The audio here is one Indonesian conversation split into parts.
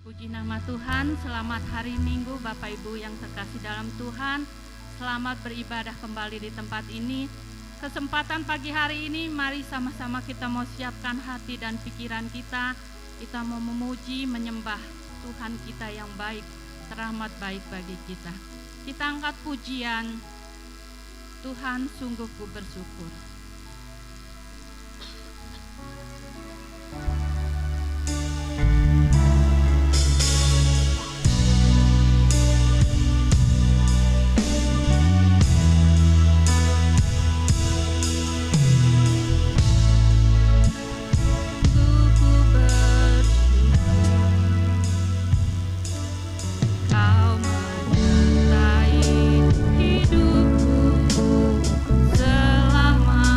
Puji nama Tuhan, selamat hari Minggu Bapak Ibu yang terkasih dalam Tuhan. Selamat beribadah kembali di tempat ini. Kesempatan pagi hari ini, mari sama-sama kita mau siapkan hati dan pikiran kita. Kita mau memuji, menyembah Tuhan kita yang baik, teramat baik bagi kita. Kita angkat pujian, Tuhan sungguh ku bersyukur. Selama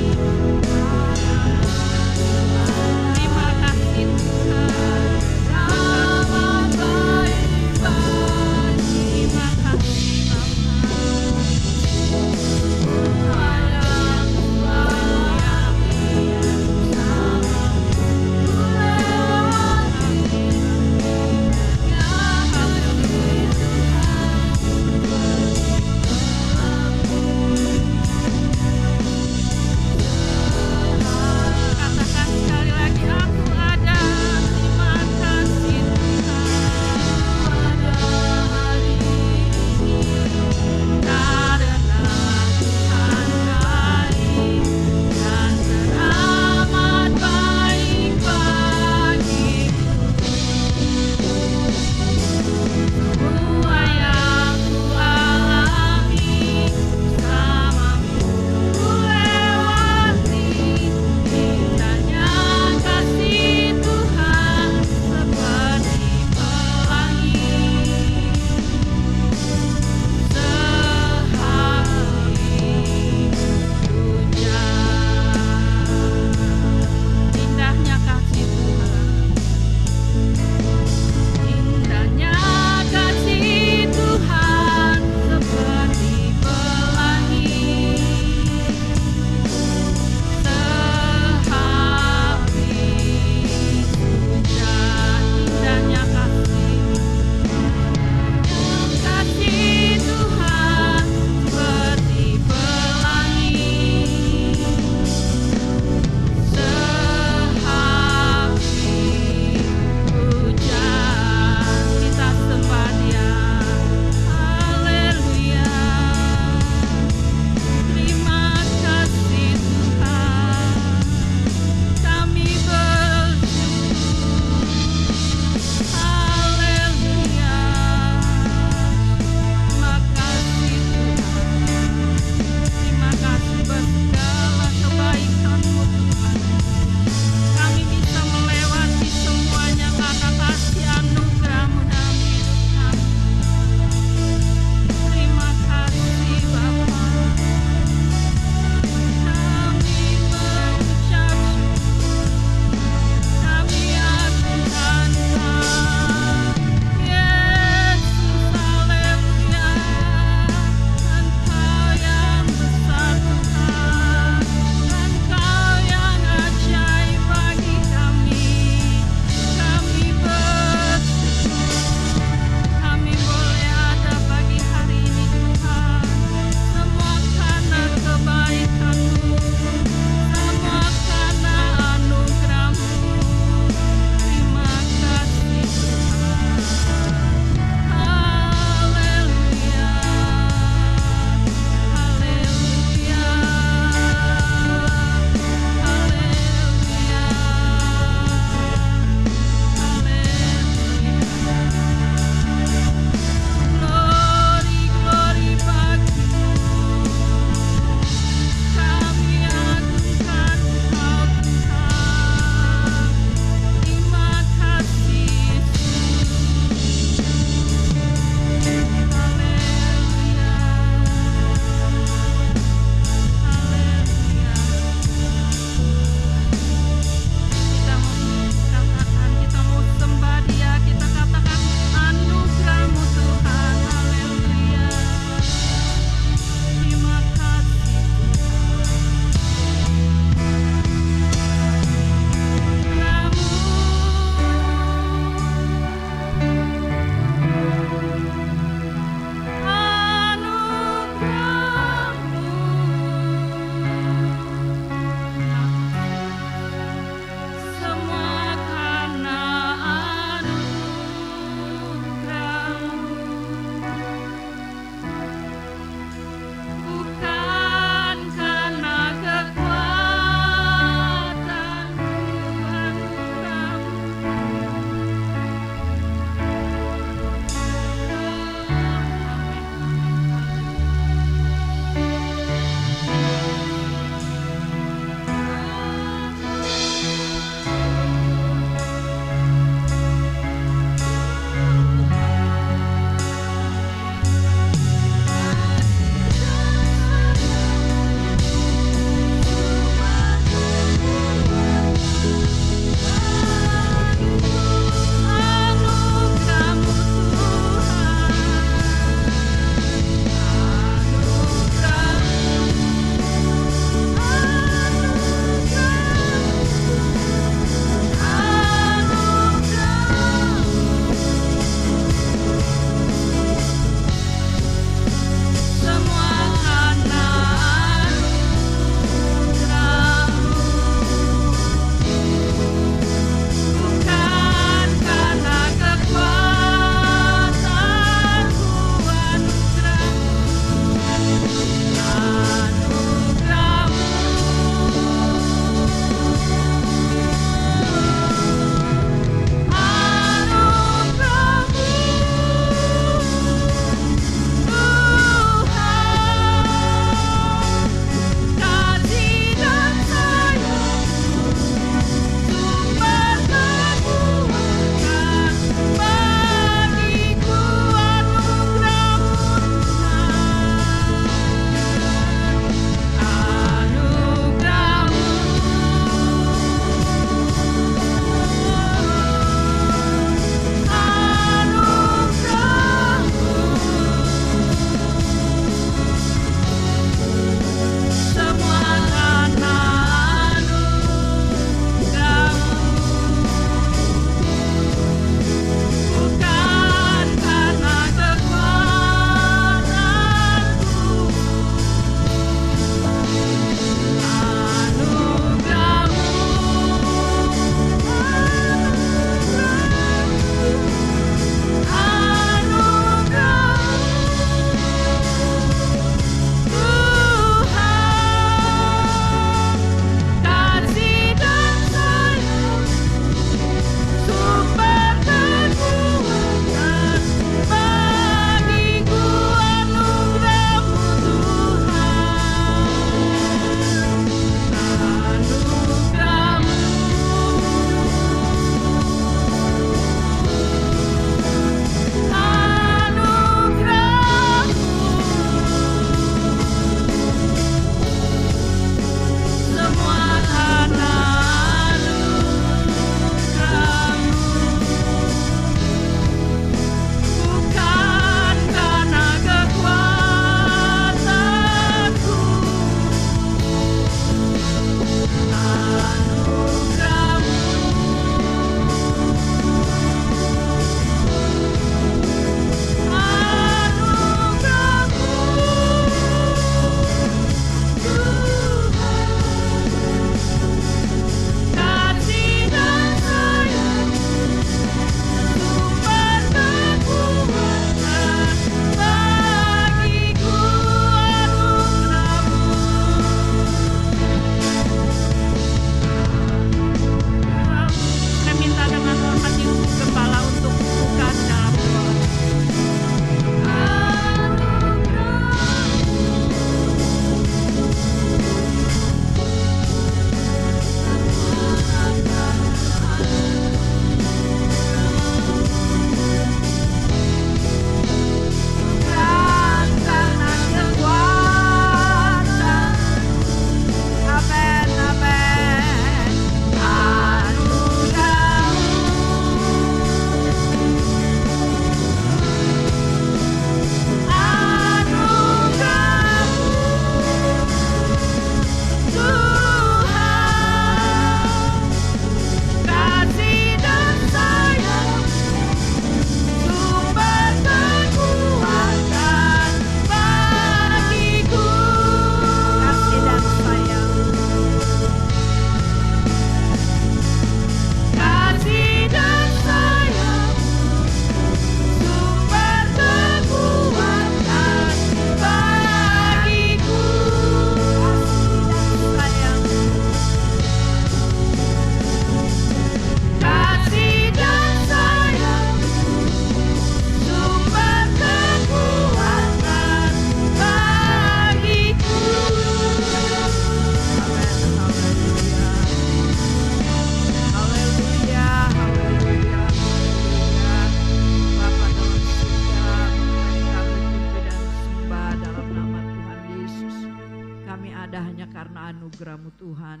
anugerah-Mu Tuhan.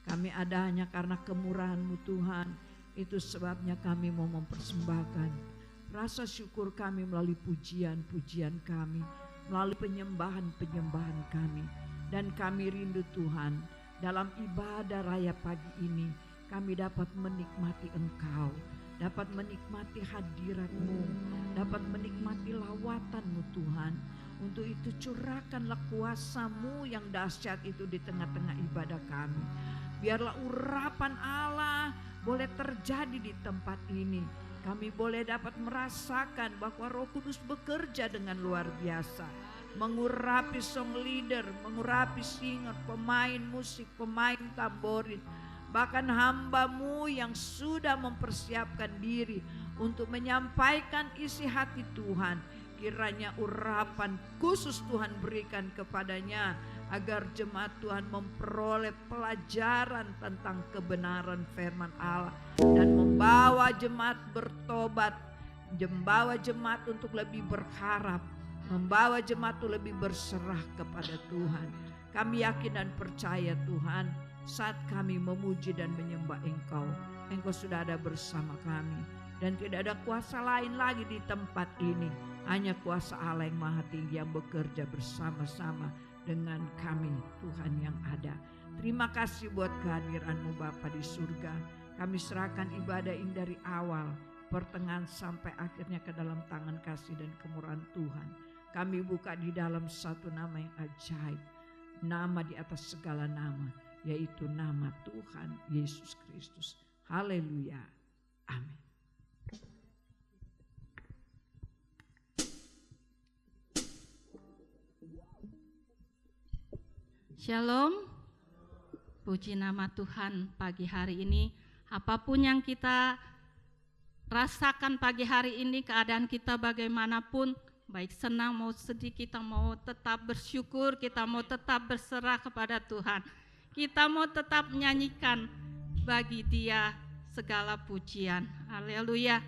Kami ada hanya karena kemurahan-Mu Tuhan. Itu sebabnya kami mau mempersembahkan rasa syukur kami melalui pujian-pujian kami, melalui penyembahan-penyembahan kami. Dan kami rindu Tuhan, dalam ibadah raya pagi ini kami dapat menikmati Engkau, dapat menikmati hadirat-Mu, dapat menikmati lawatan-Mu Tuhan. Untuk itu curahkanlah kuasa-Mu yang dahsyat itu di tengah-tengah ibadah kami. Biarlah urapan Allah boleh terjadi di tempat ini. Kami boleh dapat merasakan bahwa Roh Kudus bekerja dengan luar biasa, mengurapi song leader, mengurapi singer, pemain musik, pemain tamborin, bahkan hamba-Mu yang sudah mempersiapkan diri untuk menyampaikan isi hati Tuhan. Kiranya urapan khusus Tuhan berikan kepadanya, agar jemaat Tuhan memperoleh pelajaran tentang kebenaran firman Allah dan membawa jemaat bertobat, membawa jemaat untuk lebih berharap, membawa jemaat untuk lebih berserah kepada Tuhan. Kami yakin dan percaya Tuhan, saat kami memuji dan menyembah Engkau, Engkau sudah ada bersama kami, dan tidak ada kuasa lain lagi di tempat ini. Hanya kuasa Allah yang Maha Tinggi yang bekerja bersama-sama dengan kami, Tuhan yang ada. Terima kasih buat kehadiran-Mu Bapa di surga. Kami serahkan ibadah ini dari awal, pertengahan sampai akhirnya ke dalam tangan kasih dan kemurahan Tuhan. Kami buka di dalam satu nama yang ajaib, nama di atas segala nama, yaitu nama Tuhan Yesus Kristus. Haleluya. Amin. Shalom, puji nama Tuhan pagi hari ini. Apapun yang kita rasakan pagi hari ini, keadaan kita bagaimanapun, baik senang mau sedih, kita mau tetap bersyukur, kita mau tetap berserah kepada Tuhan. Kita mau tetap menyanyikan bagi Dia segala pujian. Haleluya.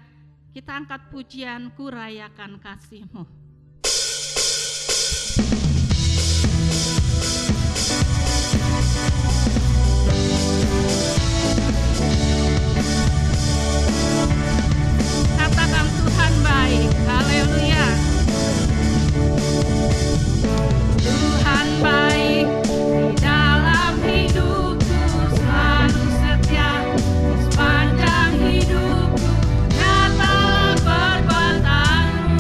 Kita angkat pujian, ku rayakan kasih-Mu. Katakan Tuhan baik, haleluya. Tuhan baik di dalam hidupku, selalu setia di sepanjang hidupku. Nyatalah perbuatan-Mu.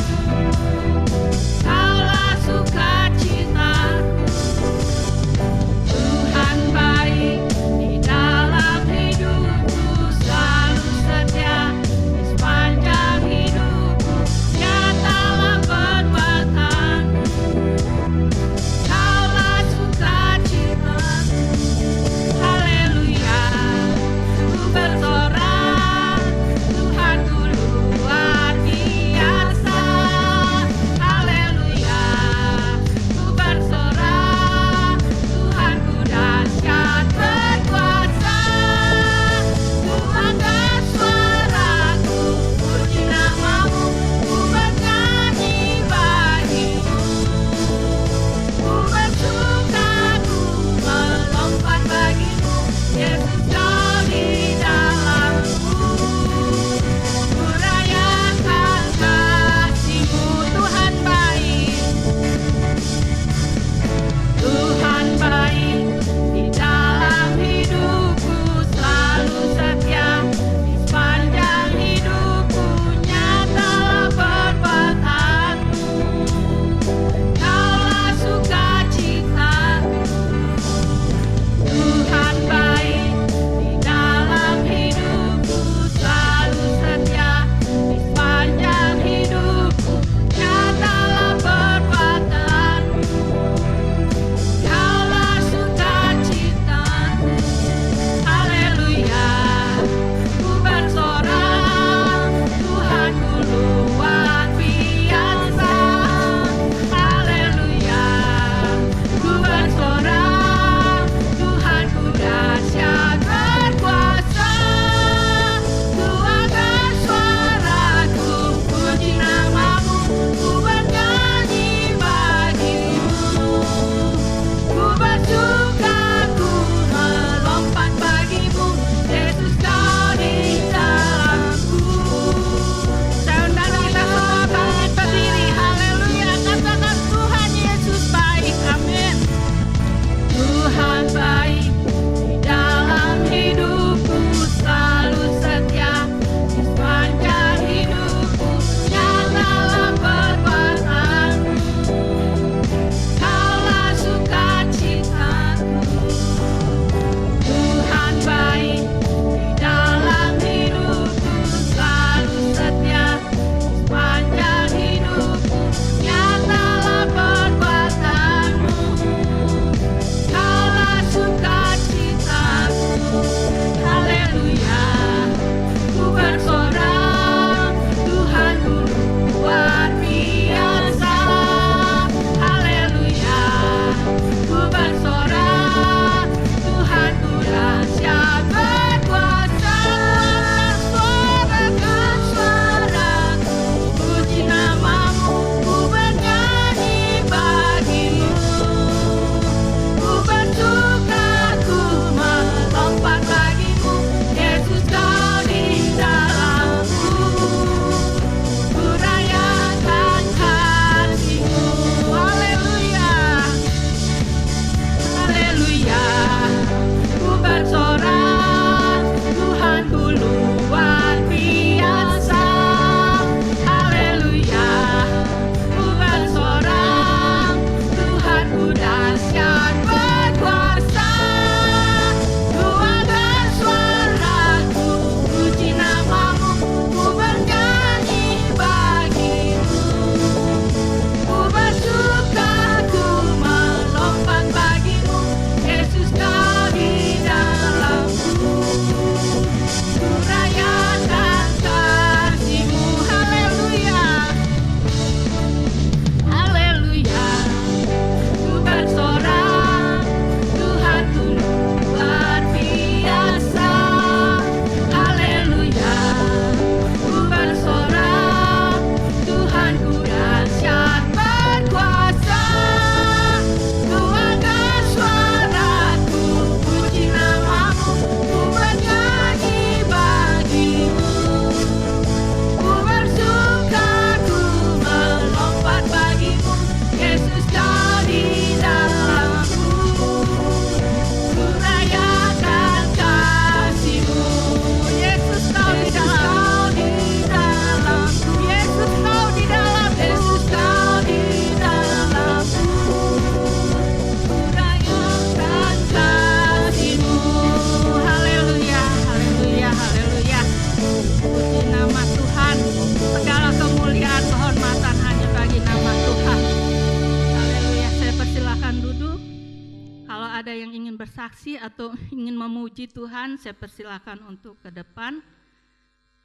bersaksi atau ingin memuji Tuhan, saya persilakan untuk ke depan.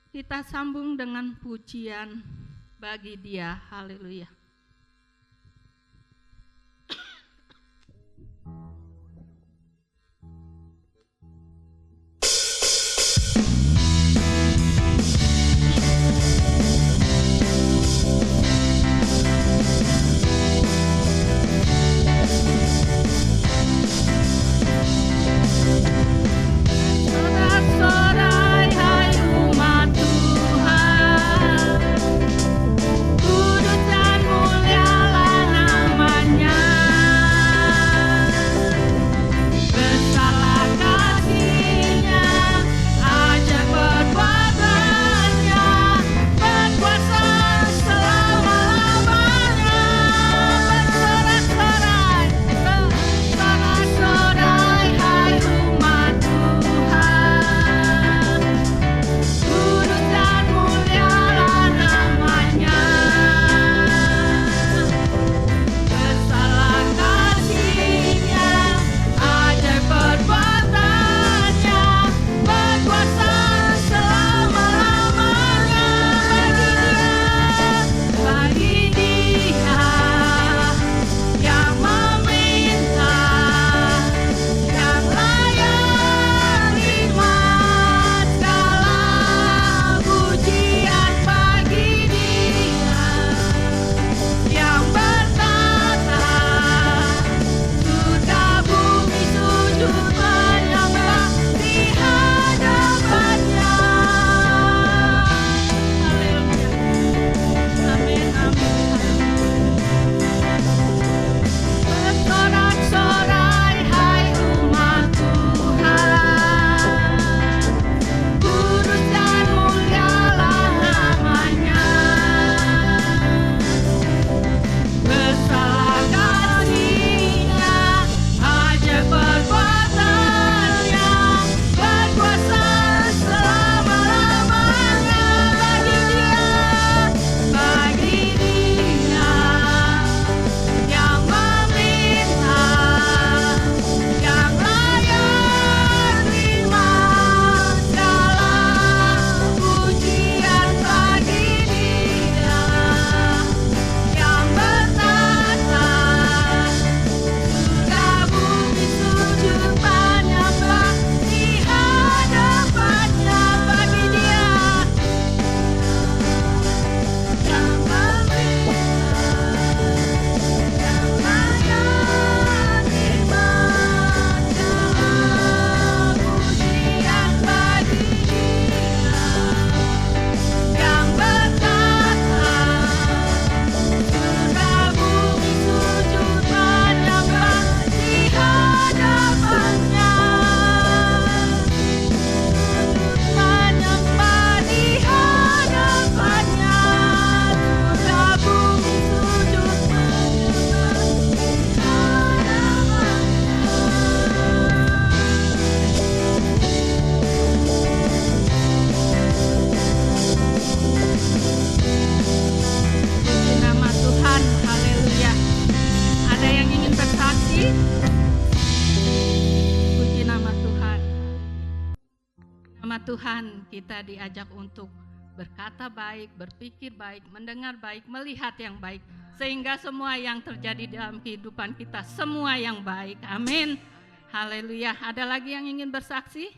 Kita sambung dengan pujian bagi Dia. Haleluya. Sorak-sorai hai umat Tuhan, kudus dan mulialah namanya. Besarlah kasih-Nya, ajaib perbuatan-Nya, berkuasa selama-lamanya. Bersorak-sorai, bersorak-sorai hai umat Tuhan, kudus dan mulialah namanya. Besarlah kasih-Nya, ajaib perbuatan-Nya, berkuasa selama-lamanya. Bagi Dia yang meminta, yang layak terima segala pujian. Bagi Dia yang bertata surga bumi sujud menyembah di hadapan-Nya. Haleluya. Amin, amin. Bersorak-sorai hai umat Tuhan, kudus dan mulialah namanya. Besarlah kasih-Nya, ajaib perbuatan-Nya, berkuasa selama-lamanya. Bagi Dia yang meminta, yang layak terima segala pujian. Bagi Dia yang bertata surga bumi sujud menyembah di hadapan-Nya. Bagi Dia yang meminta, yang layak terima segala pujian. Bagi Dia yang bertata surga bumi sujud menyembah di hadapan-Nya. Menyembah di hadapan-Nya. Surga bumi sujud menyembah di Puji nama Tuhan, haleluya. Ada yang ingin bersaksi? Puji nama Tuhan. Nama Tuhan, kita diajak untuk berkata baik, berpikir baik, mendengar baik, melihat yang baik, sehingga semua yang terjadi dalam kehidupan kita semua yang baik. Amin. Haleluya. Ada lagi yang ingin bersaksi?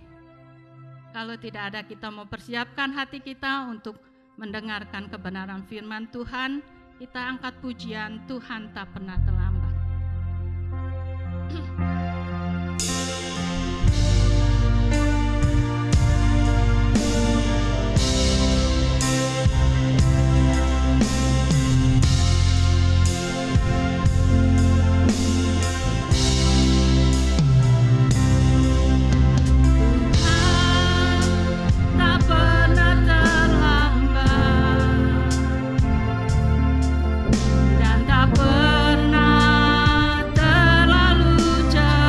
Kalau tidak ada, kita mau persiapkan hati kita untuk mendengarkan kebenaran firman Tuhan. Kita angkat pujian, Tuhan tak pernah terlambat. Tak pernah terlambat dan tak pernah terlalu jauh.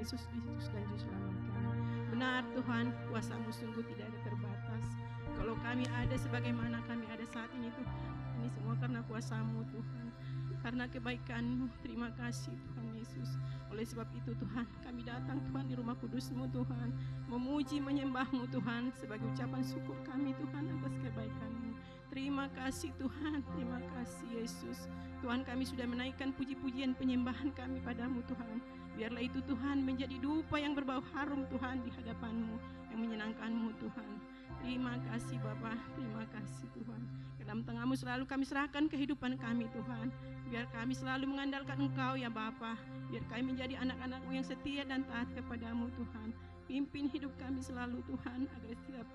Yesus, Kristus dan Juru Selamat kami. Benar Tuhan, kuasa-Mu sungguh tidak ada terbatas. Kalau kami ada sebagaimana kami ada saat ini Tuhan, ini semua karena kuasa-Mu Tuhan, karena kebaikan-Mu. Terima kasih Tuhan Yesus. Oleh sebab itu Tuhan, kami datang Tuhan di rumah kudus-Mu Tuhan, memuji menyembah-Mu Tuhan, sebagai ucapan syukur kami Tuhan atas kebaikan-Mu. Terima kasih Tuhan, terima kasih Yesus. Tuhan, kami sudah menaikkan puji-pujian penyembahan kami padamu Tuhan. Biarlah itu Tuhan menjadi dupa yang berbau harum Tuhan di hadapan-Mu, yang menyenangkan-Mu Tuhan. Terima kasih Bapa, terima kasih Tuhan. Ke dalam tengah-Mu selalu kami serahkan kehidupan kami Tuhan. Biar kami selalu mengandalkan Engkau ya Bapa. Biar kami menjadi anak-anak-Mu yang setia dan taat kepadamu Tuhan. Pimpin hidup kami selalu Tuhan, agar setiap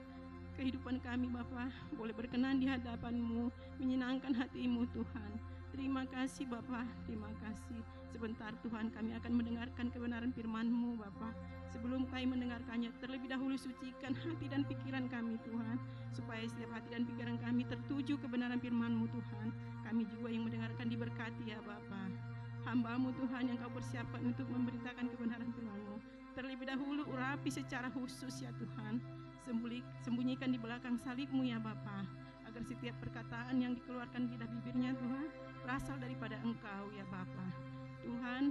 kehidupan kami Bapa boleh berkenan di hadapan-Mu, menyenangkan hati-Mu Tuhan. Terima kasih Bapa, terima kasih. Sebentar Tuhan, kami akan mendengarkan kebenaran firman-Mu Bapa. Sebelum kami mendengarkannya, terlebih dahulu sucikan hati dan pikiran kami Tuhan, supaya setiap hati dan pikiran kami tertuju kebenaran firman-Mu Tuhan. Kami juga yang mendengarkan diberkati ya Bapa. Hamba-Mu Tuhan yang Kau persiapkan untuk memberitakan kebenaran firman-Mu, terlebih dahulu urapi secara khusus ya Tuhan. Sembunyikan di belakang salib-Mu ya Bapa, agar setiap perkataan yang dikeluarkan di lidah bibirnya Tuhan berasal daripada Engkau ya Bapa. Tuhan,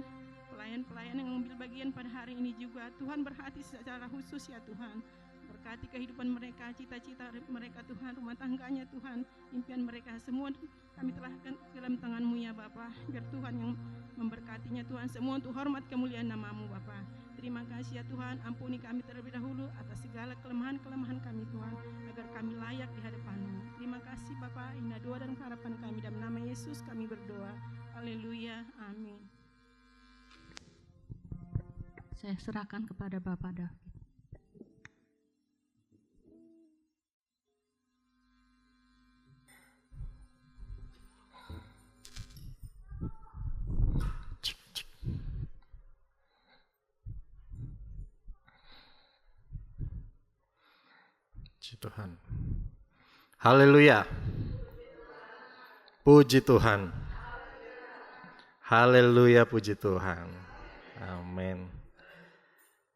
pelayan-pelayan yang mengambil bagian pada hari ini juga Tuhan berhati secara khusus ya Tuhan. Berkati kehidupan mereka, cita-cita mereka Tuhan, rumah tangganya Tuhan, impian mereka semua kami serahkan ke dalam tangan-Mu ya Bapa. Biar Tuhan yang memberkatinya Tuhan, semua untuk hormat kemuliaan nama-Mu Bapa. Terima kasih ya Tuhan, ampuni kami terlebih dahulu atas segala kelemahan-kelemahan kami Tuhan, agar kami layak di hadapan-Mu. Terima kasih Bapa, inilah doa dan harapan kami, dalam nama Yesus kami berdoa. Haleluya, amin. Saya serahkan kepada Bapak David. Puji Tuhan. Haleluya. Puji Tuhan. Haleluya, puji Tuhan. Amin.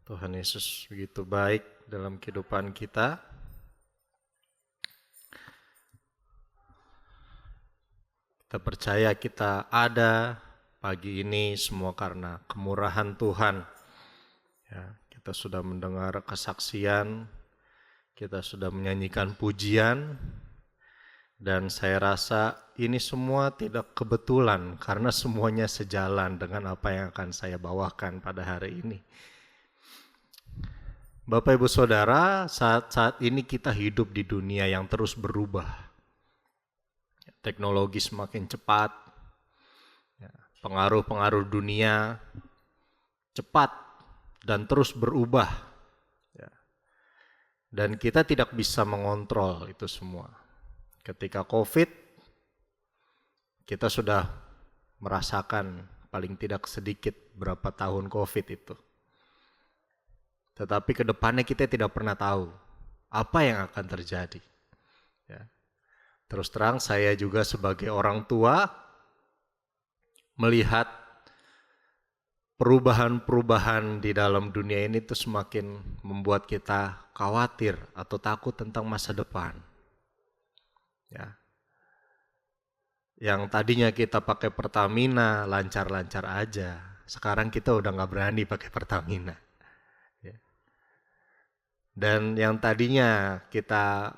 Tuhan Yesus begitu baik dalam kehidupan kita. Kita percaya kita ada pagi ini semua karena kemurahan Tuhan. Ya, kita sudah mendengar kesaksian, kita sudah menyanyikan pujian, dan saya rasa ini semua tidak kebetulan karena semuanya sejalan dengan apa yang akan saya bawakan pada hari ini. Bapak Ibu Saudara, saat ini kita hidup di dunia yang terus berubah. Teknologi semakin cepat, pengaruh-pengaruh dunia cepat dan terus berubah. Dan kita tidak bisa mengontrol itu semua. Ketika COVID, kita sudah merasakan paling tidak sedikit berapa tahun COVID itu. Tetapi ke depannya kita tidak pernah tahu apa yang akan terjadi. Ya. Terus terang saya juga sebagai orang tua melihat perubahan-perubahan di dalam dunia ini tuh semakin membuat kita khawatir atau takut tentang masa depan. Ya. Yang tadinya kita pakai Pertamina lancar-lancar aja, sekarang kita udah nggak berani pakai Pertamina. Ya. Dan yang tadinya kita,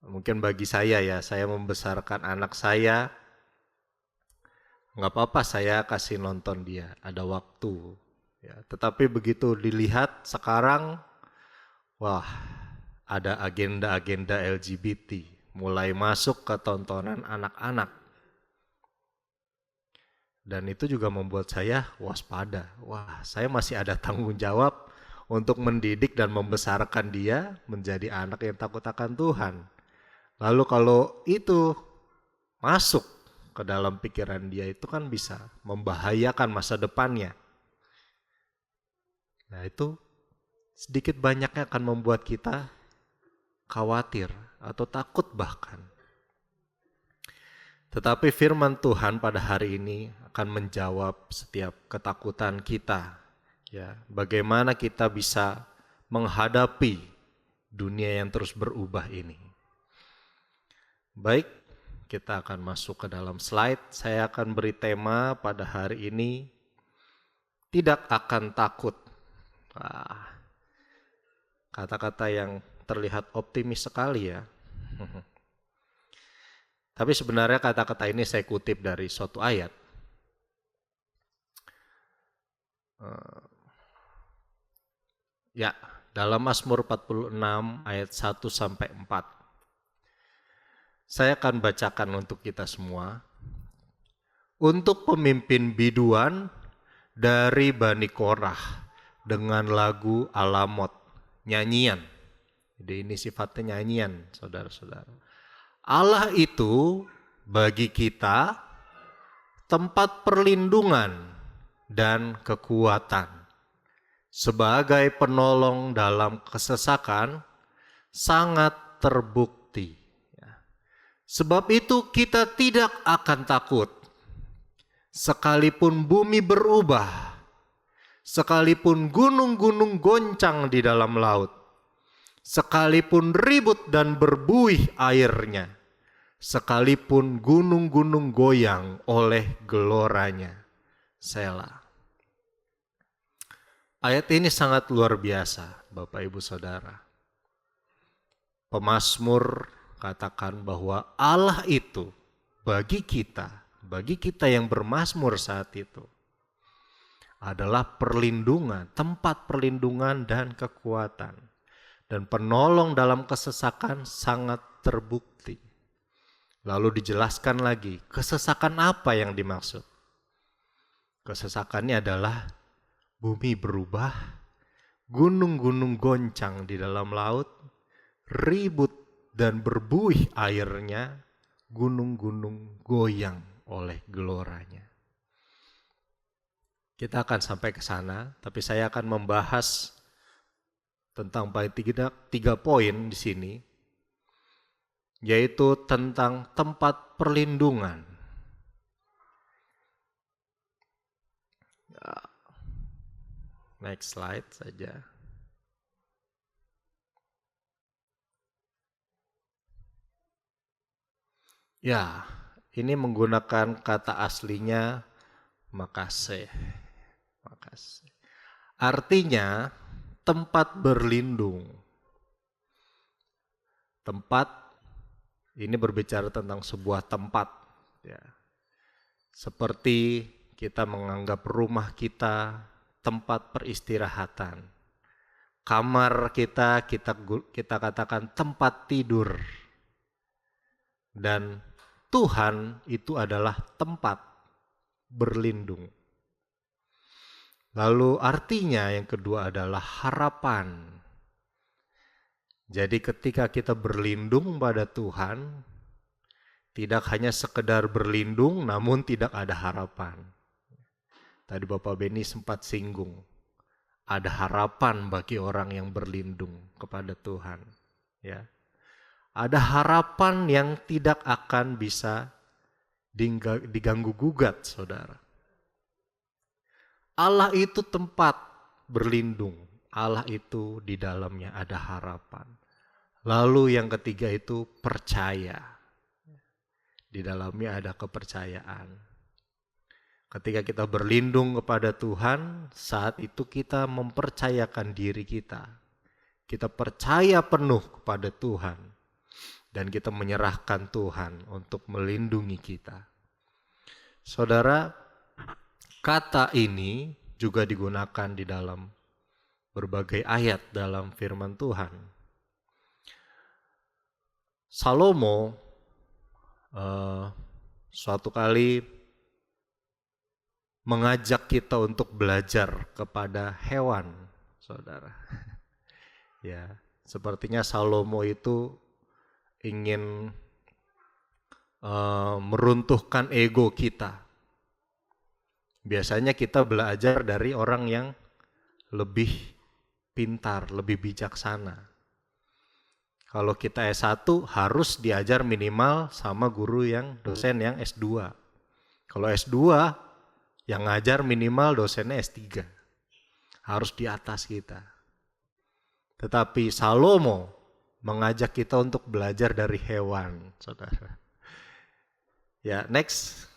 mungkin bagi saya ya, saya membesarkan anak saya, nggak apa-apa saya kasih nonton dia, ada waktu. Ya, tetapi begitu dilihat sekarang, wah ada agenda-agenda LGBT, mulai masuk ke tontonan anak-anak. Dan itu juga membuat saya waspada. Wah, saya masih ada tanggung jawab untuk mendidik dan membesarkan dia menjadi anak yang takut akan Tuhan. Lalu kalau itu masuk ke dalam pikiran dia, itu kan bisa membahayakan masa depannya. Nah itu sedikit banyaknya akan membuat kita khawatir atau takut bahkan. Tetapi firman Tuhan pada hari ini akan menjawab setiap ketakutan kita Ya, bagaimana kita bisa menghadapi dunia yang terus berubah ini. Baik, kita akan masuk ke dalam slide. Saya akan beri tema pada hari ini, tidak akan takut. Kata-kata yang terlihat optimis sekali ya. Tapi sebenarnya kata-kata ini saya kutip dari suatu ayat. Ya, dalam Mazmur 46 ayat 1 sampai 4. Saya akan bacakan untuk kita semua. Untuk pemimpin biduan dari Bani Korah dengan lagu Alamot, nyanyian. Jadi ini sifatnya nyanyian, saudara-saudara. Allah itu bagi kita tempat perlindungan dan kekuatan. Sebagai penolong dalam kesesakan sangat terbukti. Sebab itu kita tidak akan takut. Sekalipun bumi berubah, sekalipun gunung-gunung goncang di dalam laut, sekalipun ribut dan berbuih airnya, sekalipun gunung-gunung goyang oleh geloranya. Selah. Ayat ini sangat luar biasa, Bapak Ibu Saudara. Pemazmur katakan bahwa Allah itu bagi kita yang bermazmur saat itu adalah perlindungan, tempat perlindungan dan kekuatan. Dan penolong dalam kesesakan sangat terbukti. Lalu dijelaskan lagi, kesesakan apa yang dimaksud? Kesesakannya adalah bumi berubah, gunung-gunung goncang di dalam laut, ribut dan berbuih airnya, gunung-gunung goyang oleh geloranya. Kita akan sampai ke sana, tapi saya akan membahas tentang tiga poin di sini, yaitu tentang tempat perlindungan. Next slide saja. Ya, ini menggunakan kata aslinya makasih. Artinya tempat berlindung. Tempat ini berbicara tentang sebuah tempat. Ya. Seperti kita menganggap rumah kita tempat peristirahatan. Kamar kita katakan tempat tidur. Dan Tuhan itu adalah tempat berlindung. Lalu artinya yang kedua adalah harapan. Jadi ketika kita berlindung pada Tuhan, tidak hanya sekedar berlindung namun tidak ada harapan. Tadi Bapak Beni sempat singgung, ada harapan bagi orang yang berlindung kepada Tuhan. Ya, ada harapan yang tidak akan bisa diganggu gugat, saudara. Allah itu tempat berlindung, Allah itu di dalamnya ada harapan. Lalu yang ketiga itu percaya, di dalamnya ada kepercayaan. Ketika kita berlindung kepada Tuhan, saat itu kita mempercayakan diri kita. Kita percaya penuh kepada Tuhan. Dan kita menyerahkan Tuhan untuk melindungi kita. Saudara, kata ini juga digunakan di dalam berbagai ayat dalam firman Tuhan. Salomo suatu kali mengajak kita untuk belajar kepada hewan, saudara. Ya, sepertinya Salomo itu ingin meruntuhkan ego kita. Biasanya kita belajar dari orang yang lebih pintar, lebih bijaksana. Kalau kita S1 harus diajar minimal sama guru yang dosen yang S2. Kalau S2 yang ngajar minimal dosennya S3. harus di atas kita. Tetapi Salomo mengajak kita untuk belajar dari hewan, saudara. Ya, next.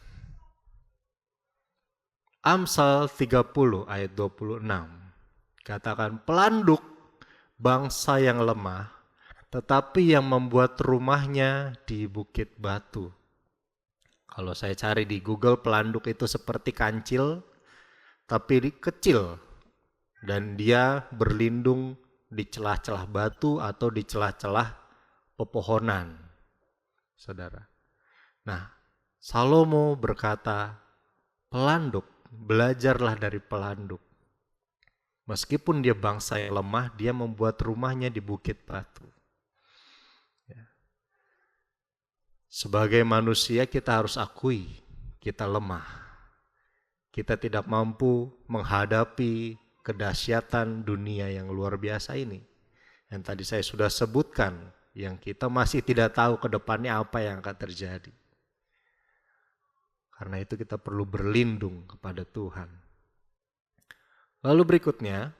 Amsal 30 ayat 26. Katakan, pelanduk bangsa yang lemah, tetapi yang membuat rumahnya di bukit batu. Kalau saya cari di Google, pelanduk itu seperti kancil, tapi kecil. Dan dia berlindung di celah-celah batu atau di celah-celah pepohonan, saudara. Nah, Salomo berkata, pelanduk, belajarlah dari pelanduk. Meskipun dia bangsa yang lemah, dia membuat rumahnya di bukit batu. Ya. Sebagai manusia kita harus akui, kita lemah. Kita tidak mampu menghadapi kedahsyatan dunia yang luar biasa ini. Yang tadi saya sudah sebutkan, yang kita masih tidak tahu ke depannya apa yang akan terjadi. Karena itu kita perlu berlindung kepada Tuhan. Lalu berikutnya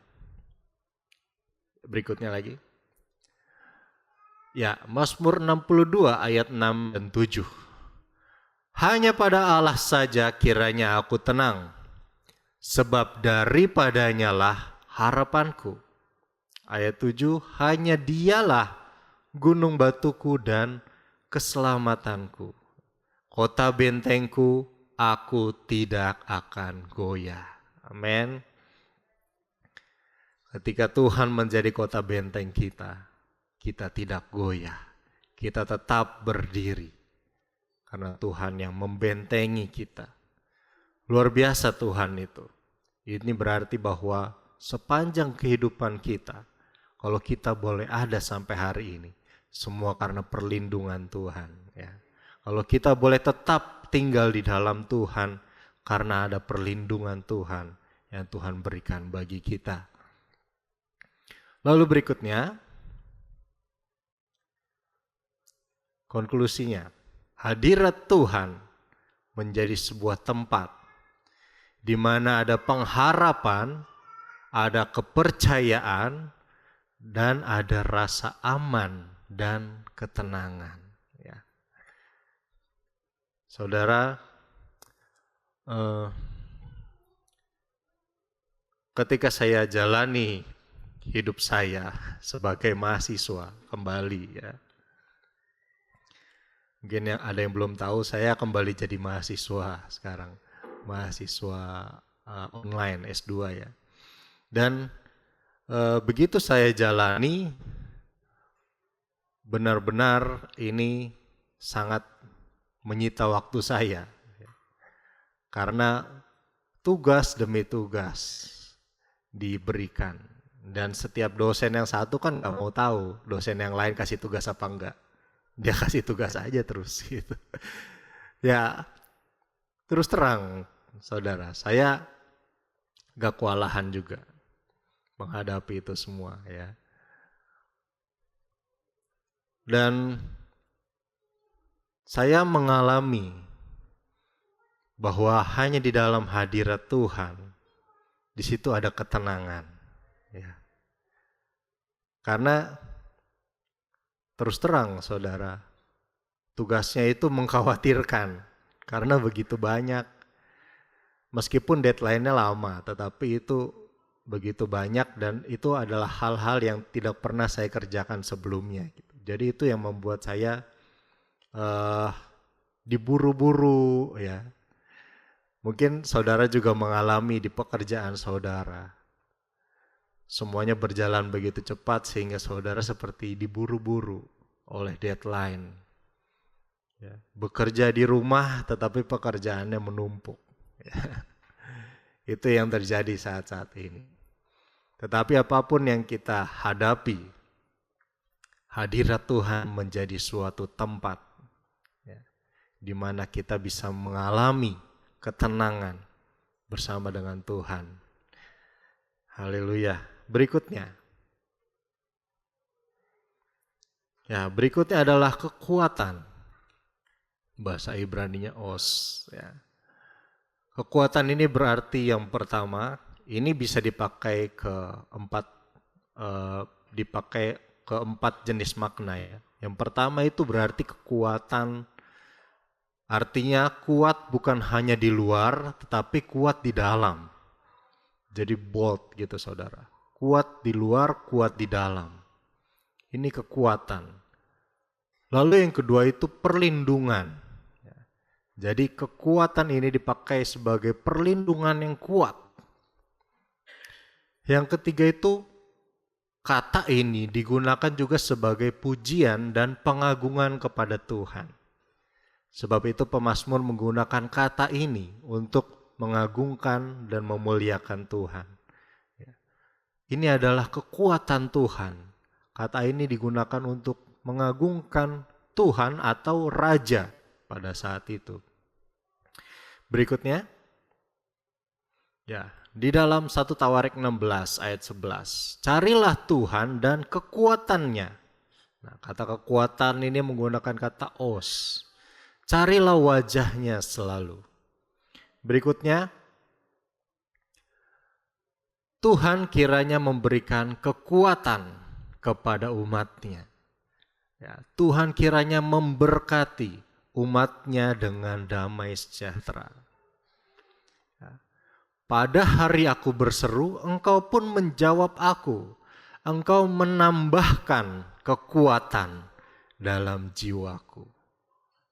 lagi. Ya, Mazmur 62 ayat 6 dan 7. Hanya pada Allah saja kiranya aku tenang, sebab daripadanya lah harapanku. Ayat 7, hanya dialah gunung batuku dan keselamatanku. Kota bentengku, aku tidak akan goyah. Amin. Ketika Tuhan menjadi kota benteng kita, kita tidak goyah. Kita tetap berdiri. Karena Tuhan yang membentengi kita. Luar biasa Tuhan itu. Ini berarti bahwa sepanjang kehidupan kita, kalau kita boleh ada sampai hari ini, semua karena perlindungan Tuhan. Ya. Kalau kita boleh tetap tinggal di dalam Tuhan, karena ada perlindungan Tuhan yang Tuhan berikan bagi kita. Lalu berikutnya, konklusinya, hadirat Tuhan menjadi sebuah tempat di mana ada pengharapan, ada kepercayaan, dan ada rasa aman dan ketenangan. Ya. Saudara, ketika saya jalani hidup saya sebagai mahasiswa kembali, ya. Mungkin ada yang belum tahu, saya kembali jadi mahasiswa sekarang. Mahasiswa online S2 ya. Dan begitu saya jalani, benar-benar ini sangat menyita waktu saya. Karena tugas demi tugas diberikan. Dan setiap dosen yang satu kan gak mau tahu dosen yang lain kasih tugas apa enggak. Dia kasih tugas aja terus gitu. Ya, terus terang saudara, saya gak kewalahan juga menghadapi itu semua ya. Dan saya mengalami bahwa hanya di dalam hadirat Tuhan, di situ ada ketenangan ya. Karena terus terang saudara, tugasnya itu mengkhawatirkan karena begitu banyak. Meskipun deadline-nya lama, tetapi itu begitu banyak dan itu adalah hal-hal yang tidak pernah saya kerjakan sebelumnya. Jadi itu yang membuat saya diburu-buru ya. Mungkin saudara juga mengalami di pekerjaan saudara. Semuanya berjalan begitu cepat sehingga saudara seperti diburu-buru oleh deadline. Ya, bekerja di rumah tetapi pekerjaannya menumpuk. Ya. Itu yang terjadi saat-saat ini. Tetapi apapun yang kita hadapi, hadirat Tuhan menjadi suatu tempat ya, di mana kita bisa mengalami ketenangan bersama dengan Tuhan. Haleluya. Berikutnya. Ya, berikutnya adalah kekuatan. Bahasa Ibraninya os ya. Kekuatan ini berarti yang pertama, ini bisa dipakai ke empat jenis makna ya. Yang pertama itu berarti kekuatan, artinya kuat bukan hanya di luar, tetapi kuat di dalam. Jadi bold gitu saudara. Kuat di luar, kuat di dalam. Ini kekuatan. Lalu yang kedua itu perlindungan. Jadi kekuatan ini dipakai sebagai perlindungan yang kuat. Yang ketiga itu kata ini digunakan juga sebagai pujian dan pengagungan kepada Tuhan. Sebab itu pemazmur menggunakan kata ini untuk mengagungkan dan memuliakan Tuhan. Ini adalah kekuatan Tuhan. Kata ini digunakan untuk mengagungkan Tuhan atau Raja pada saat itu. Berikutnya, ya, di dalam 1 Tawarik 16 ayat 11, carilah Tuhan dan kekuatannya. Nah, kata kekuatan ini menggunakan kata os. Carilah wajahnya selalu. Berikutnya, Tuhan kiranya memberikan kekuatan kepada umatnya. Ya, Tuhan kiranya memberkati umatnya dengan damai sejahtera. Pada hari aku berseru, engkau pun menjawab aku. Engkau menambahkan kekuatan dalam jiwaku.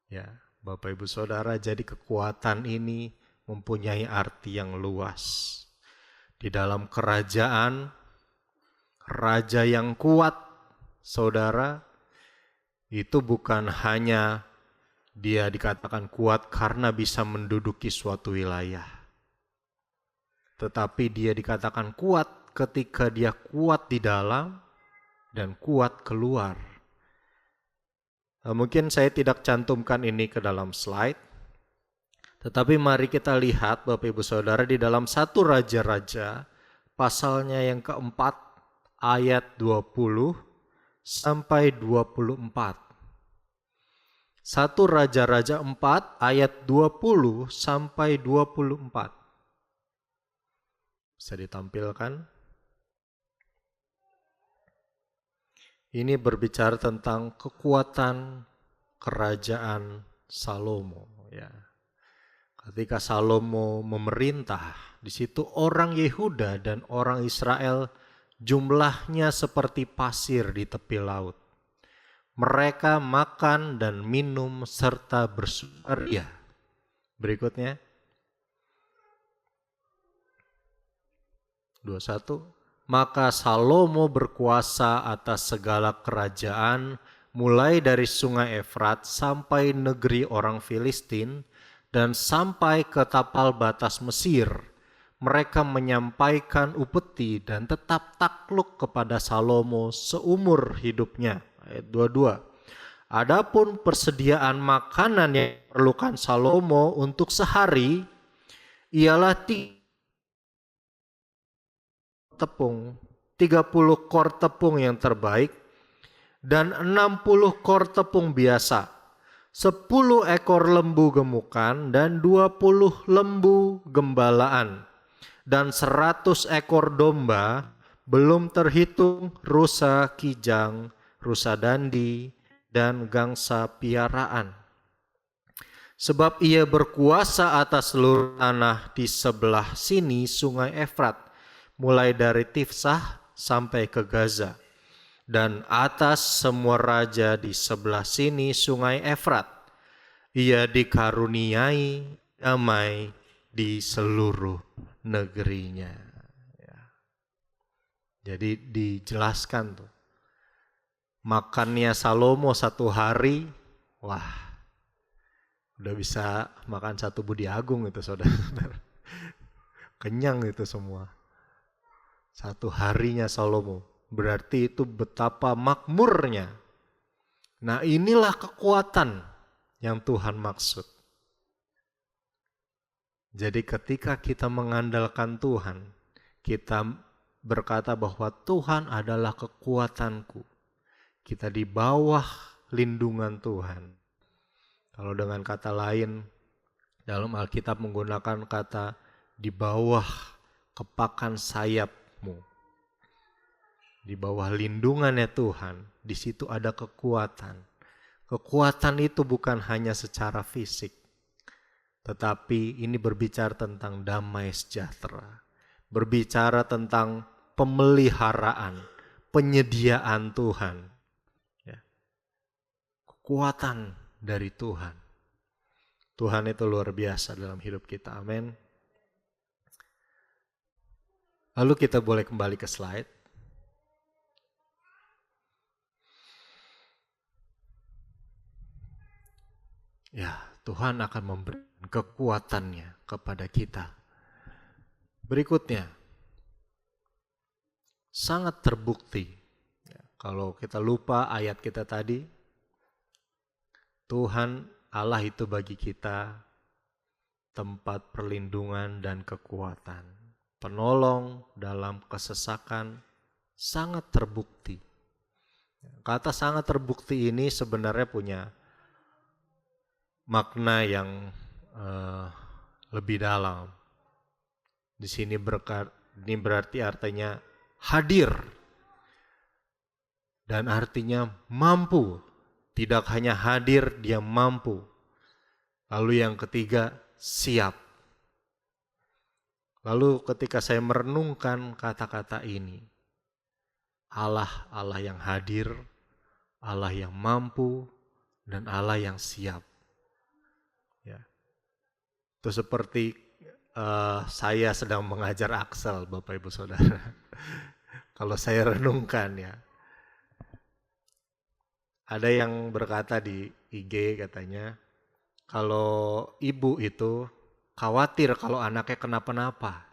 Ya, Bapak Ibu Saudara, jadi kekuatan ini mempunyai arti yang luas. Di dalam kerajaan, raja yang kuat, saudara, itu bukan hanya dia dikatakan kuat karena bisa menduduki suatu wilayah. Tetapi dia dikatakan kuat ketika dia kuat di dalam dan kuat keluar. Mungkin saya tidak cantumkan ini ke dalam slide. Tetapi mari kita lihat Bapak Ibu Saudara di dalam 1 Raja-Raja pasalnya yang keempat ayat 20 sampai 24. 1 Raja-Raja 4 ayat 20 sampai 24. Bisa ditampilkan. Ini berbicara tentang kekuatan kerajaan Salomo, ya. Ketika Salomo memerintah, di situ orang Yehuda dan orang Israel jumlahnya seperti pasir di tepi laut. Mereka makan dan minum serta bersukaria. Berikutnya. 21. Maka Salomo berkuasa atas segala kerajaan, mulai dari sungai Efrat sampai negeri orang Filistin, dan sampai ke tapal batas Mesir. Mereka menyampaikan upeti dan tetap takluk kepada Salomo seumur hidupnya. Ayat 22. Adapun persediaan makanan yang diperlukan Salomo untuk sehari ialah 30 kor tepung yang terbaik dan 60 kor tepung biasa, 10 ekor lembu gemukan dan 20 lembu gembalaan, dan 100 ekor domba, belum terhitung rusa kijang, rusa dandi, dan gangsa piaraan. Sebab ia berkuasa atas seluruh tanah di sebelah sini sungai Efrat, mulai dari Tifsah sampai ke Gaza, dan atas semua raja di sebelah sini sungai Efrat. Ia dikaruniai damai di seluruh negerinya. Ya. Jadi dijelaskan tuh. Makannya Salomo 1 hari, wah, udah bisa makan 1 budi agung itu saudara. Kenyang itu semua. 1 harinya Salomo. Berarti itu betapa makmurnya. Nah, inilah kekuatan yang Tuhan maksud. Jadi ketika kita mengandalkan Tuhan, kita berkata bahwa Tuhan adalah kekuatanku. Kita di bawah lindungan Tuhan. Kalau dengan kata lain, dalam Alkitab menggunakan kata di bawah kepakan sayap-Mu. Di bawah lindungannya Tuhan, di situ ada kekuatan. Kekuatan itu bukan hanya secara fisik, tetapi ini berbicara tentang damai sejahtera. Berbicara tentang pemeliharaan, penyediaan Tuhan. Ya. Kekuatan dari Tuhan. Tuhan itu luar biasa dalam hidup kita, amin. Lalu kita boleh kembali ke slide. Ya, Tuhan akan memberi kekuatannya kepada kita. Berikutnya, sangat terbukti. Ya, kalau kita lupa ayat kita tadi, Tuhan Allah itu bagi kita tempat perlindungan dan kekuatan. Penolong dalam kesesakan sangat terbukti. Kata sangat terbukti ini sebenarnya punya makna yang lebih dalam. Di sini ini berarti artinya hadir dan artinya mampu. Tidak hanya hadir, dia mampu. Lalu yang ketiga, siap. Lalu ketika saya merenungkan kata-kata ini, Allah yang hadir, Allah yang mampu, dan Allah yang siap. Ya. Itu seperti saya sedang mengajar Axel, Bapak Ibu Saudara. Kalau saya renungkan ya. Ada yang berkata di IG katanya, kalau ibu itu khawatir kalau anaknya kenapa-napa.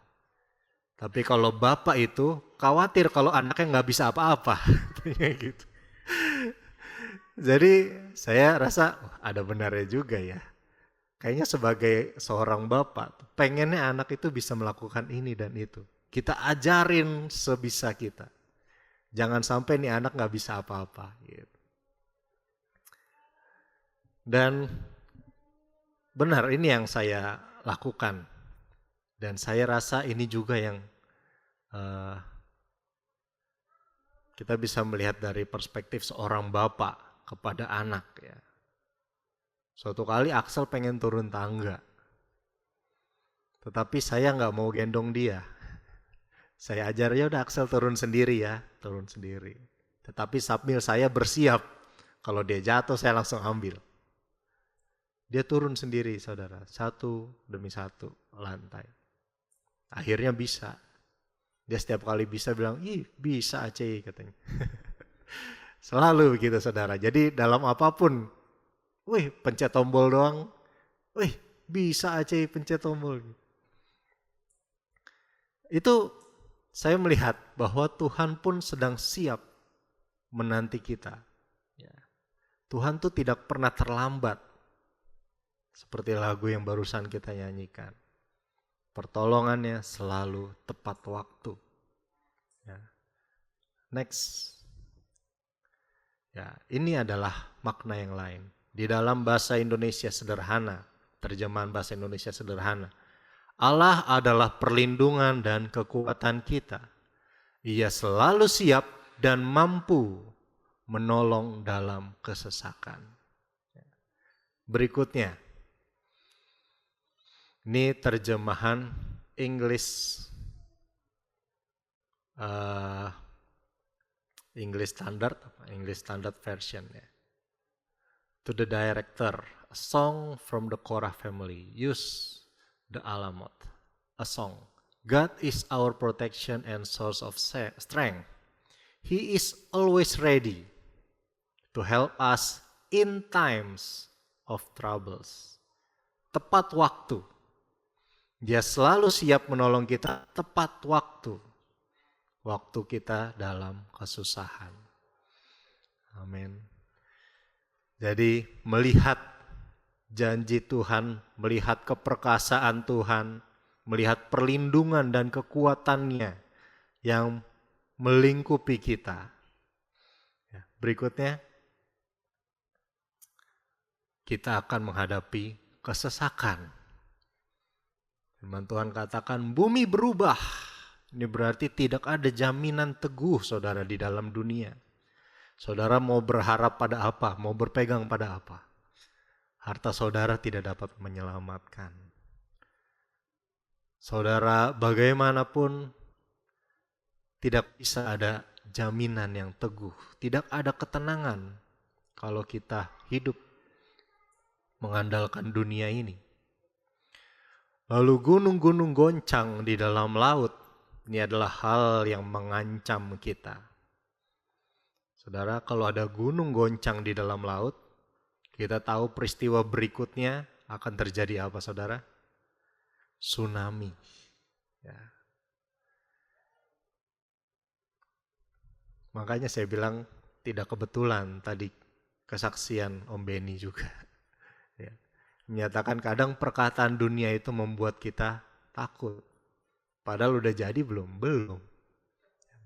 Tapi kalau bapak itu khawatir kalau anaknya nggak bisa apa-apa. Gitu. Jadi saya rasa ada benarnya juga ya. Kayaknya sebagai seorang bapak, pengennya anak itu bisa melakukan ini dan itu. Kita ajarin sebisa kita. Jangan sampai nih anak nggak bisa apa-apa. Gitu. Dan benar ini yang saya lakukan. Dan saya rasa ini juga yang kita bisa melihat dari perspektif seorang bapak kepada anak ya. Suatu kali Axel pengen turun tangga. Tetapi saya nggak mau gendong dia. Saya ajar ya udah Axel turun sendiri ya, turun sendiri. Tetapi sambil saya bersiap kalau dia jatuh saya langsung ambil. Dia turun sendiri saudara, satu demi satu lantai. Akhirnya bisa. Dia setiap kali bisa bilang, ih bisa Aceh katanya. Selalu begitu saudara. Jadi dalam apapun, wih pencet tombol doang, wih bisa Aceh pencet tombol. Itu saya melihat bahwa Tuhan pun sedang siap menanti kita. Ya. Tuhan tuh tidak pernah terlambat. Seperti lagu yang barusan kita nyanyikan. Pertolongannya selalu tepat waktu. Ya. Next. Ya, ini adalah makna yang lain. Di dalam bahasa Indonesia sederhana, terjemahan bahasa Indonesia sederhana. Allah adalah perlindungan dan kekuatan kita. Ia selalu siap dan mampu menolong dalam kesesakan. Berikutnya. Ini terjemahan English Standard Version ya. To the director, a song from the Korah family. Use the Alamot, a song. God is our protection and source of strength. He is always ready to help us in times of troubles. Tepat waktu. Dia selalu siap menolong kita tepat waktu. Waktu kita dalam kesusahan. Amin. Jadi melihat janji Tuhan, melihat keperkasaan Tuhan, melihat perlindungan dan kekuatannya yang melingkupi kita. Berikutnya, kita akan menghadapi kesesakan. Firman Tuhan katakan bumi berubah Ini berarti tidak ada jaminan teguh saudara di dalam dunia. Saudara mau berharap pada apa? Mau berpegang pada apa? Harta saudara tidak dapat menyelamatkan. Saudara bagaimanapun tidak bisa ada jaminan yang teguh. Tidak ada ketenangan kalau kita hidup mengandalkan dunia ini. Lalu gunung-gunung goncang di dalam laut. Ini adalah hal yang mengancam kita. Saudara, kalau ada gunung goncang di dalam laut, kita tahu peristiwa berikutnya akan terjadi apa, saudara? Tsunami. Ya. Makanya saya bilang tidak kebetulan tadi kesaksian Om Beni juga. Ya. Menyatakan kadang perkataan dunia itu membuat kita takut. Padahal udah jadi belum? Belum.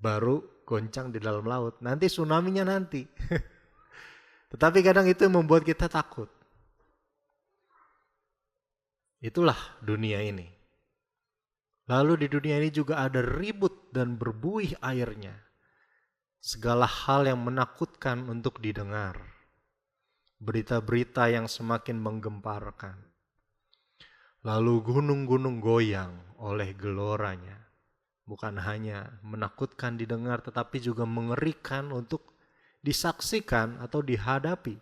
Baru goncang di dalam laut. Nanti tsunami-nya nanti. Tetapi kadang itu yang membuat kita takut. Itulah dunia ini. Lalu di dunia ini juga ada ribut dan berbuih airnya. Segala hal yang menakutkan untuk didengar. Berita-berita yang semakin menggemparkan. Lalu gunung-gunung goyang oleh geloranya. Bukan hanya menakutkan didengar tetapi juga mengerikan untuk disaksikan atau dihadapi.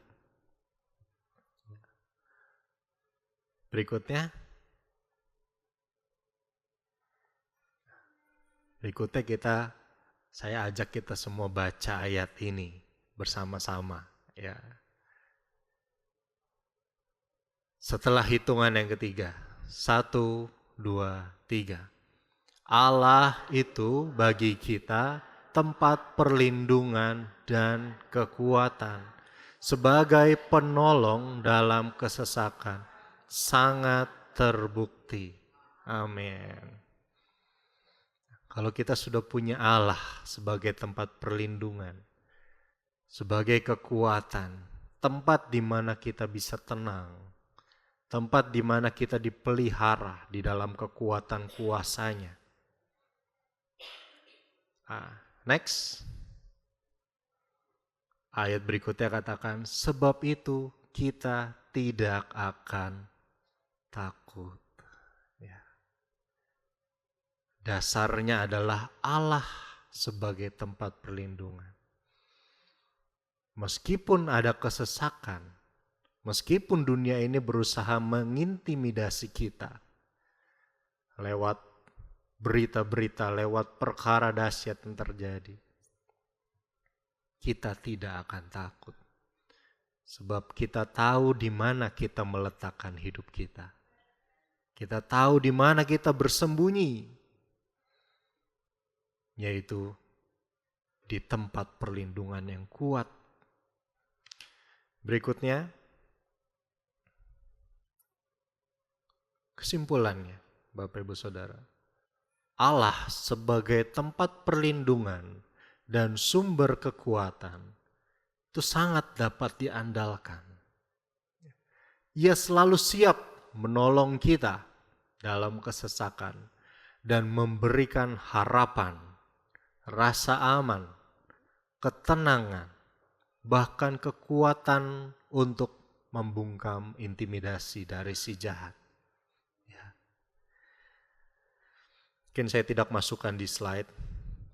Berikutnya saya ajak kita semua baca ayat ini bersama-sama, ya. Setelah hitungan yang ketiga, 1, 2, 3. Allah itu bagi kita tempat perlindungan dan kekuatan, sebagai penolong dalam kesesakan, sangat terbukti. Amin. Kalau kita sudah punya Allah sebagai tempat perlindungan, sebagai kekuatan, tempat di mana kita bisa tenang, tempat di mana kita dipelihara di dalam kekuatan kuasanya. Next. Ayat berikutnya katakan, sebab itu kita tidak akan takut. Ya. Dasarnya adalah Allah sebagai tempat perlindungan. Meskipun ada kesesakan, meskipun dunia ini berusaha mengintimidasi kita lewat berita-berita, lewat perkara dahsyat yang terjadi, kita tidak akan takut. Sebab kita tahu di mana kita meletakkan hidup kita. Kita tahu di mana kita bersembunyi, yaitu di tempat perlindungan yang kuat. Berikutnya, kesimpulannya, Bapak Ibu Saudara, Allah sebagai tempat perlindungan dan sumber kekuatan itu sangat dapat diandalkan. Ia selalu siap menolong kita dalam kesesakan dan memberikan harapan, rasa aman, ketenangan, bahkan kekuatan untuk membungkam intimidasi dari si jahat. Mungkin saya tidak masukkan di slide,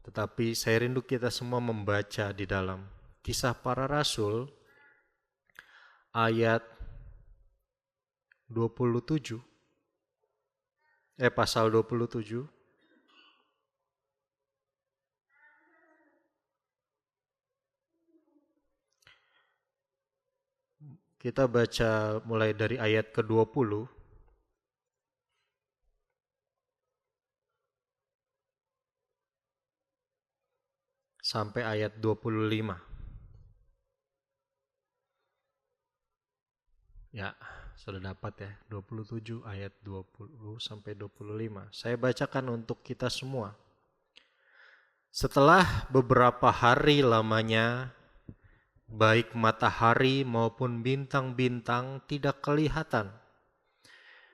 tetapi saya rindu kita semua membaca di dalam Kisah Para Rasul ayat 27, pasal 27. Kita baca mulai dari ayat ke-20. Sampai ayat 25. Ya, sudah dapat ya, 27 ayat 20 sampai 25. Saya bacakan untuk kita semua. Setelah beberapa hari lamanya, baik matahari maupun bintang-bintang tidak kelihatan,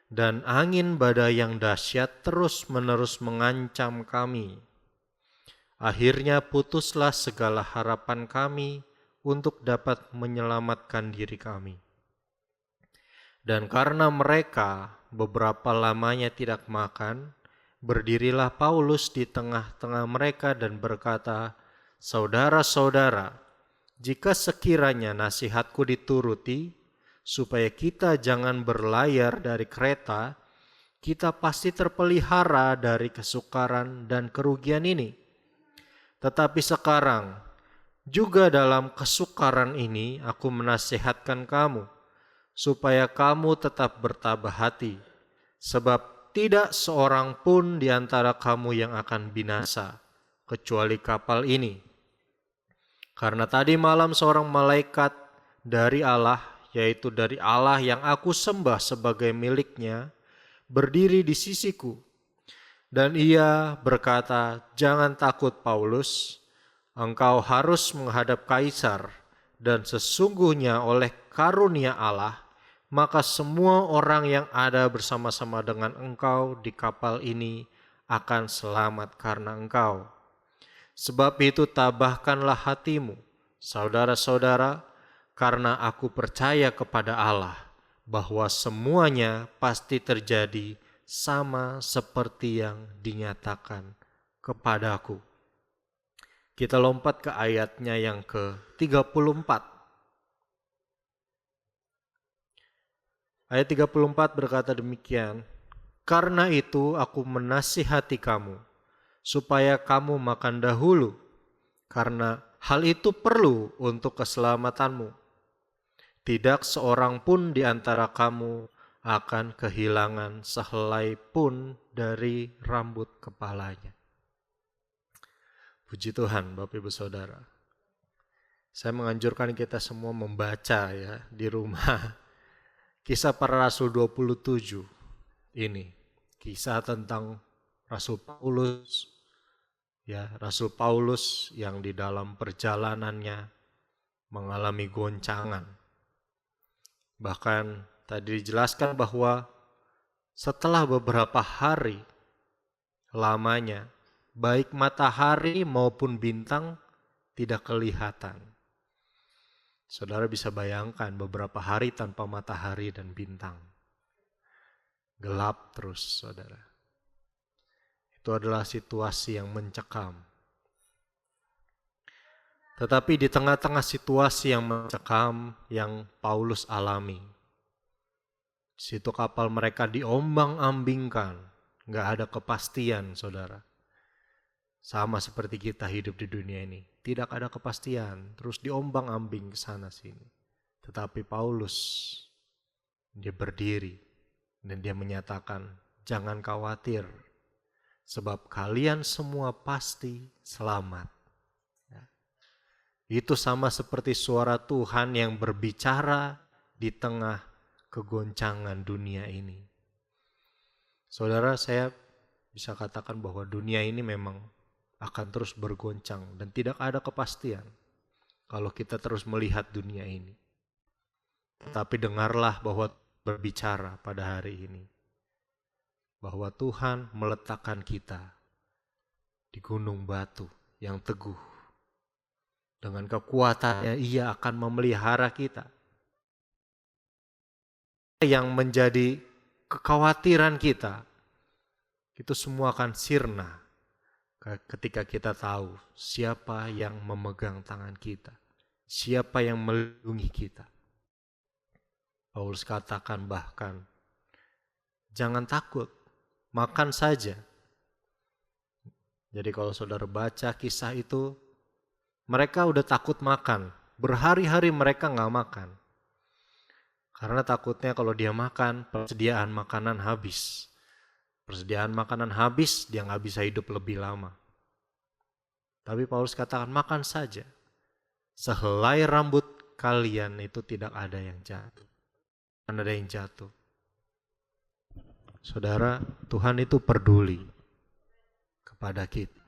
dan angin badai yang dahsyat terus-menerus mengancam kami. Akhirnya putuslah segala harapan kami untuk dapat menyelamatkan diri kami. Dan karena mereka beberapa lamanya tidak makan, berdirilah Paulus di tengah-tengah mereka dan berkata, "Saudara-saudara, jika sekiranya nasihatku dituruti, supaya kita jangan berlayar dari Kreta, kita pasti terpelihara dari kesukaran dan kerugian ini. Tetapi sekarang, juga dalam kesukaran ini aku menasihatkan kamu, supaya kamu tetap bertabah hati, sebab tidak seorang pun di antara kamu yang akan binasa, kecuali kapal ini. Karena tadi malam seorang malaikat dari Allah, yaitu dari Allah yang aku sembah sebagai miliknya, berdiri di sisiku. Dan ia berkata, 'Jangan takut Paulus, engkau harus menghadap Kaisar, dan sesungguhnya oleh karunia Allah, maka semua orang yang ada bersama-sama dengan engkau di kapal ini akan selamat karena engkau. Sebab itu tabahkanlah hatimu, saudara-saudara, karena aku percaya kepada Allah bahwa semuanya pasti terjadi sama seperti yang dinyatakan kepadaku." Kita lompat ke ayatnya yang ke-34. Ayat 34 berkata demikian, "Karena itu aku menasihati kamu, supaya kamu makan dahulu, karena hal itu perlu untuk keselamatanmu. Tidak seorang pun di antara kamu akan kehilangan sehelai pun dari rambut kepalanya." Puji Tuhan, Bapak Ibu Saudara. Saya menganjurkan kita semua membaca ya di rumah Kisah Para Rasul 27 ini. Kisah tentang Rasul Paulus, ya, Rasul Paulus yang di dalam perjalanannya mengalami goncangan. Bahkan tadi dijelaskan bahwa setelah beberapa hari lamanya, baik matahari maupun bintang tidak kelihatan. Saudara bisa bayangkan beberapa hari tanpa matahari dan bintang. Gelap terus, saudara. Itu adalah situasi yang mencekam. Tetapi di tengah-tengah situasi yang mencekam yang Paulus alami, situ kapal mereka diombang-ambingkan, gak ada kepastian, saudara. Sama seperti kita hidup di dunia ini, tidak ada kepastian, terus diombang-ambing ke sana sini. Tetapi Paulus, dia berdiri dan dia menyatakan, "Jangan khawatir, sebab kalian semua pasti selamat." Itu sama seperti suara Tuhan yang berbicara di tengah kegoncangan dunia ini. Saudara, saya bisa katakan bahwa dunia ini memang akan terus bergoncang dan tidak ada kepastian kalau kita terus melihat dunia ini. Tetapi dengarlah bahwa berbicara pada hari ini, bahwa Tuhan meletakkan kita di gunung batu yang teguh. Dengan kekuatannya Ia akan memelihara kita. Yang menjadi kekhawatiran kita, itu semua akan sirna ketika kita tahu siapa yang memegang tangan kita, siapa yang melindungi kita. Paulus katakan bahkan, "Jangan takut, makan saja." Jadi kalau saudara baca kisah itu, mereka udah takut makan, berhari-hari mereka gak makan. Karena takutnya kalau dia makan, persediaan makanan habis. Persediaan makanan habis, dia gak bisa hidup lebih lama. Tapi Paulus katakan, makan saja. Sehelai rambut kalian itu tidak ada yang jatuh. Tidak ada yang jatuh. Saudara, Tuhan itu peduli kepada kita.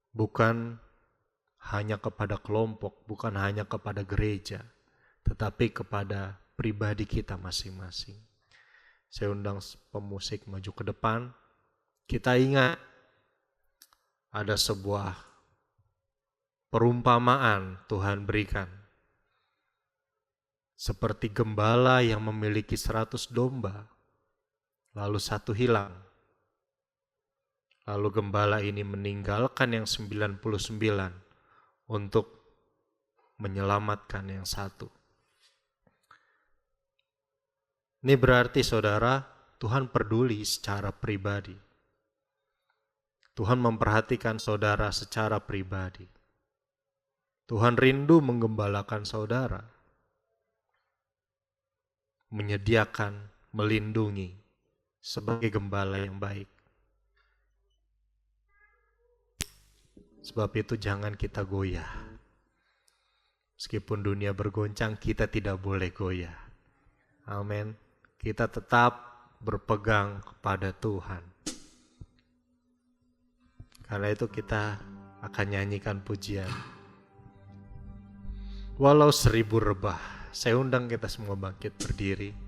Bukan hanya kepada kelompok, bukan hanya kepada gereja, tetapi kepada pribadi kita masing-masing. Saya undang pemusik maju ke depan. Kita ingat ada sebuah perumpamaan Tuhan berikan. Seperti gembala yang memiliki 100 domba, lalu satu hilang. Lalu gembala ini meninggalkan yang 99 untuk menyelamatkan yang satu. Ini berarti saudara, Tuhan peduli secara pribadi. Tuhan memperhatikan saudara secara pribadi. Tuhan rindu menggembalakan saudara. Menyediakan, melindungi sebagai gembala yang baik. Sebab itu jangan kita goyah. Meskipun dunia bergoncang, kita tidak boleh goyah. Amin. Kita tetap berpegang kepada Tuhan. Karena itu kita akan nyanyikan pujian. Walau 1000 rebah, saya undang kita semua bangkit berdiri.